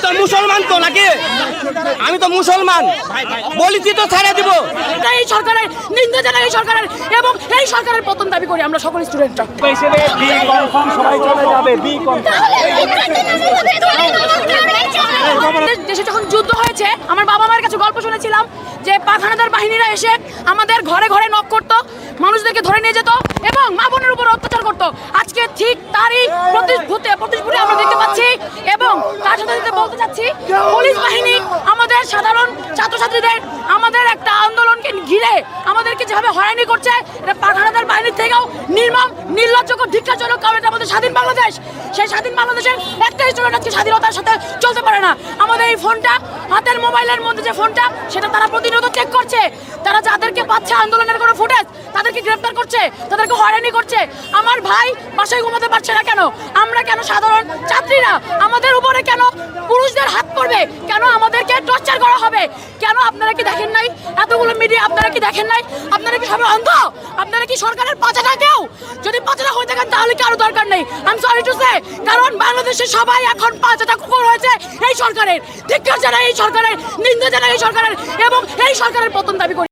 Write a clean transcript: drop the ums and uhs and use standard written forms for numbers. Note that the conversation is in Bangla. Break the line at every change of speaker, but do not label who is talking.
তো মুসলমান তো নাকি, আমি তো মুসলমান, বলেছি তো ছেড়ে দিব।
এই সরকারের নিন্দা জানাই, এই সরকারের এবং এই সরকারের পতন দাবি করি আমরা সকল স্টুডেন্টরা। দেশে যখন যুদ্ধ হয়েছে আমার বাবা মার কাছে গল্প শুনেছিলাম যে পাখানাদার বাহিনীরা এসে আমাদের ঘরে ঘরে নক করতো, মানুষদেরকে ধরে নিয়ে যেত এবং মা বোনের উপর অত্যাচার করতো। আজকে ঠিক তারই প্রতিভূতি আমরা দেখতে পাচ্ছি এবং তার সাথে বলতে চাচ্ছি পুলিশ বাহিনী আমাদের সাধারণ ছাত্রছাত্রীদের আমাদের একটা আন্দোলনকে ঘিরে আমাদেরকে যেভাবে হয়রানি করছে, এটা পাখানাদার বাহিনীর থেকেও নির্মম, নির্লজ্জকর, ধিক্কারজনক। কারণ এটা আমাদের স্বাধীন বাংলাদেশ, সেই স্বাধীন বাংলাদেশের একটা স্টুডেন্ট আজকে স্বাধীনতার সাথে চলতে পারে না। আমাদের এই ফোনটা, হাতের মোবাইলের মধ্যে যে ফোনটা, সেটা তারা প্রতিনিয়ত চেক করছে। তারা যাদেরকে পাচ্ছে আন্দোলনের কোনো ফুটেজ, তাদেরকে গ্রেফতার করছে, তাদেরকে হয়রানি করছে। আমার ভাই বাসায় ঘুমাতে পারছে না কেন? আমরা কেন সাধারণ ছাত্রীরা আমাদের উপরে কেন পুরুষদের হাত পড়বে? কেন আমাদেরকে টর্চার করা হবে? কেন আপনারা কি দেখেন নাই? এতগুলো মিডিয়া আপনারা কি দেখেন নাই? আপনারা কি সবাই অন্ধ? আপনারা কি সরকারের পাচাটা কেউ? যদি পাচাটা হয়ে থাকেন তাহলে কি আরো দরকার নেই? আমি সরি টু সে, কারণ বাংলাদেশে সবাই এখন পাচাটা কুকুর হয়েছে এই সরকারের। ধিক্কার জানাই এই সরকারের, নিন্দা জানাই এই সরকারের এবং এই সরকারের পতন দাবি করি।